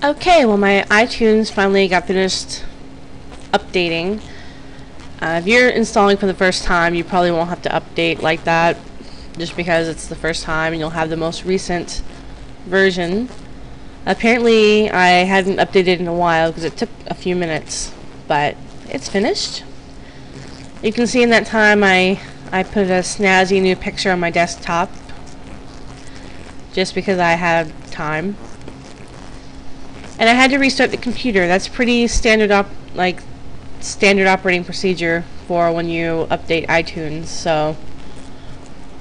Okay, well my iTunes finally got finished updating. If you're installing for the first time, you probably won't have to update like that, just because it's the first time and you'll have the most recent version. Apparently I hadn't updated in a while because it took a few minutes, but it's finished. You can see in that time I put a snazzy new picture on my desktop just because I had time. And I had to restart the computer. That's pretty standard standard operating procedure for when you update iTunes. So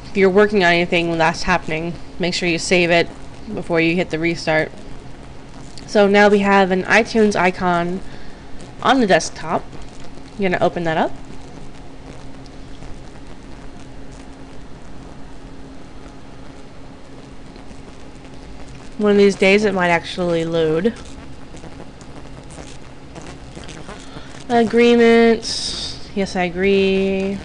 if you're working on anything when that's happening, make sure you save it before you hit the restart. So now we have an iTunes icon on the desktop. I'm going to open that up. One of these days it might actually load. Agreements. Yes, I agree.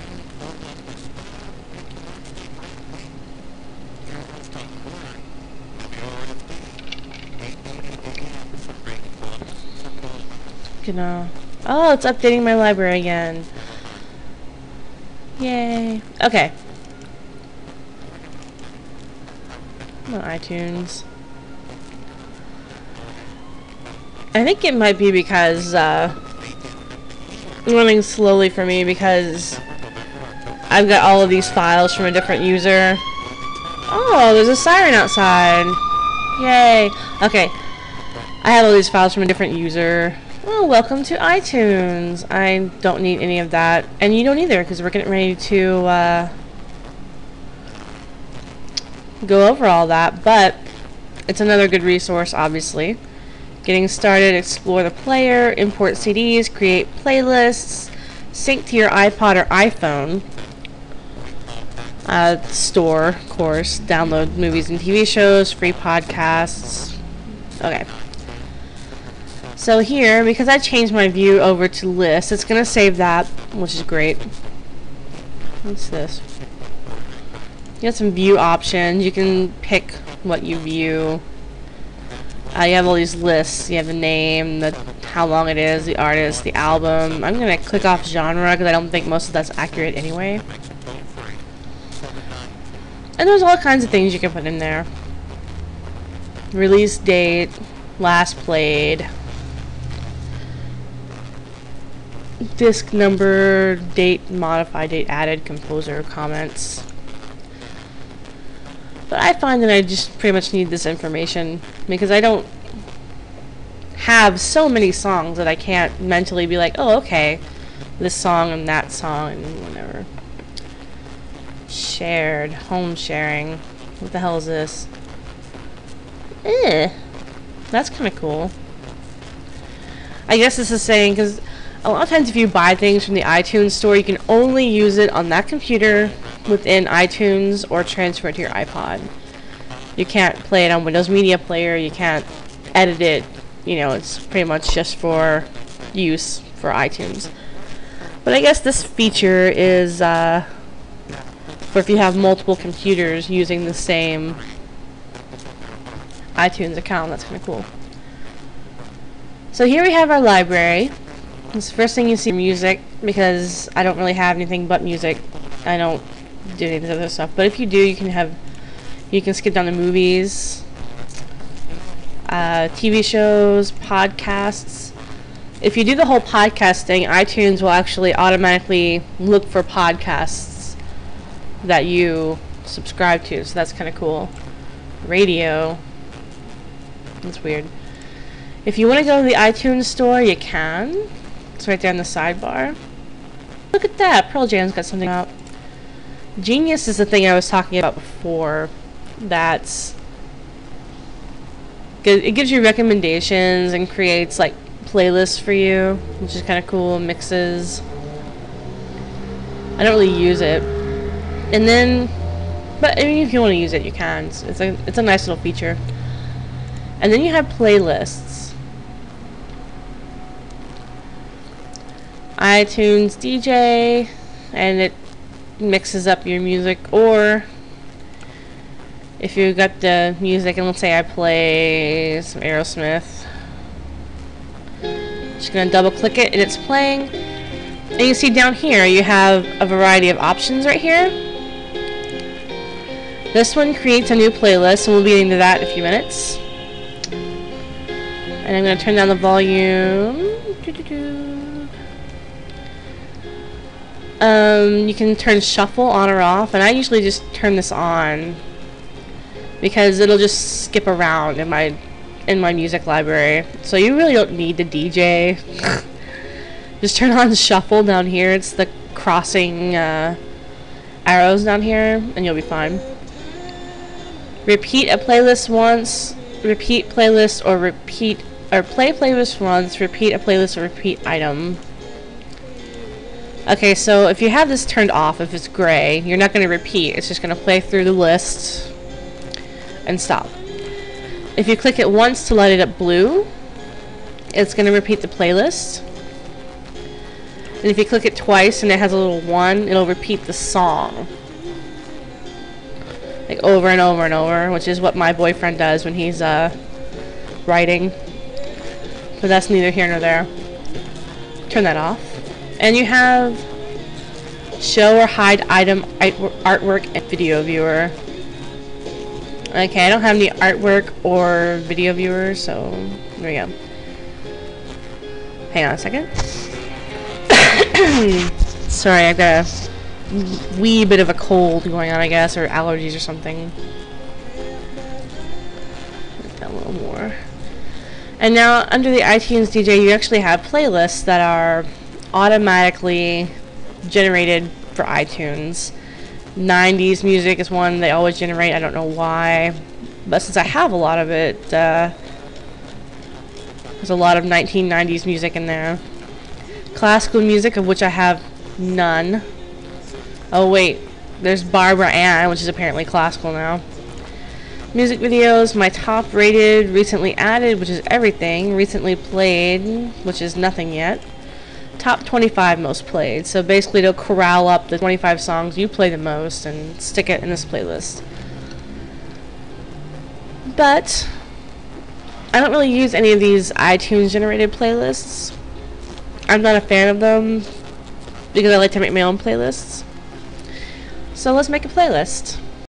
Oh, it's updating my library again. Yay. Okay. iTunes. I think it might be because running slowly for me because I've got all of these files from a different user. Oh, there's a siren outside. Yay. Okay. I have all these files from a different user. Oh, welcome to iTunes. I don't need any of that. And you don't either, because we're getting ready to go over all that. But it's another good resource, obviously. Getting started, explore the player, import CDs, create playlists, sync to your iPod or iPhone, store, of course, download movies and TV shows, free podcasts. Okay. So here, because I changed my view over to list, it's going to save that, which is great. What's this? You got some view options. You can pick what you view. You have all these lists. You have the name, how long it is, the artist, the album. I'm going to click off genre because I don't think most of that's accurate anyway. And there's all kinds of things you can put in there. Release date, last played, disc number, date, modified date, added, composer, comments. But I find that I just pretty much need this information because I don't have so many songs that I can't mentally be like, oh, okay, this song and that song and whatever. Shared, home sharing. What the hell is this? That's kind of cool. I guess this is saying, because a lot of times if you buy things from the iTunes store, you can only use it on that computer within iTunes or transfer it to your iPod. You can't play it on Windows Media Player, you can't edit it, you know, it's pretty much just for use for iTunes. But I guess this feature is for if you have multiple computers using the same iTunes account. That's kind of cool. So here we have our library. This first thing you see, music, because I don't really have anything but music. I don't do any of this other stuff. But if you do, you can skip down to movies, TV shows, podcasts. If you do the whole podcast thing, iTunes will actually automatically look for podcasts that you subscribe to. So that's kind of cool. Radio. That's weird. If you want to go to the iTunes store, you can. It's right there in the sidebar. Look at that. Pearl Jam's got something up. Genius is the thing I was talking about before. That's good. It gives you recommendations and creates like playlists for you, which is kind of cool. Mixes. I don't really use it. And then, but I mean, if you want to use it, you can. It's a nice little feature. And then you have playlists. iTunes DJ, and it mixes up your music. Or if you got the music, and let's say I play some Aerosmith, Just gonna double click it and it's playing. And you can see down here you have a variety of options right here. This one creates a new playlist, and we'll be getting to that in a few minutes. And I'm gonna turn down the volume. You can turn shuffle on or off, and I usually just turn this on because it'll just skip around in my music library. So you really don't need the DJ. Just turn on shuffle down here. It's the crossing arrows down here, and you'll be fine. Repeat a playlist once, repeat playlist, or play playlist once, repeat a playlist, or repeat item. Okay, so if you have this turned off, if it's gray, you're not going to repeat. It's just going to play through the list and stop. If you click it once to light it up blue, it's going to repeat the playlist. And if you click it twice and it has a little 1, it'll repeat the song. Like over and over and over, which is what my boyfriend does when he's writing. But that's neither here nor there. Turn that off. And you have show or hide item, artwork, and video viewer. Okay, I don't have any artwork or video viewer, so there we go. Hang on a second. Sorry, I've got a wee bit of a cold going on, I guess, or allergies or something. Got a little more. And now, under the iTunes DJ, you actually have playlists that are automatically generated for iTunes. 90s music is one they always generate. I don't know why, but since I have a lot of it, there's a lot of 1990s music in there. Classical music, of which I have none. Oh wait, there's Barbara Ann, which is apparently classical now. Music videos, my top rated, recently added, which is everything, recently played, which is nothing yet. Top 25 most played. So basically it'll corral up the 25 songs you play the most and stick it in this playlist. But I don't really use any of these iTunes generated playlists. I'm not a fan of them because I like to make my own playlists. So let's make a playlist.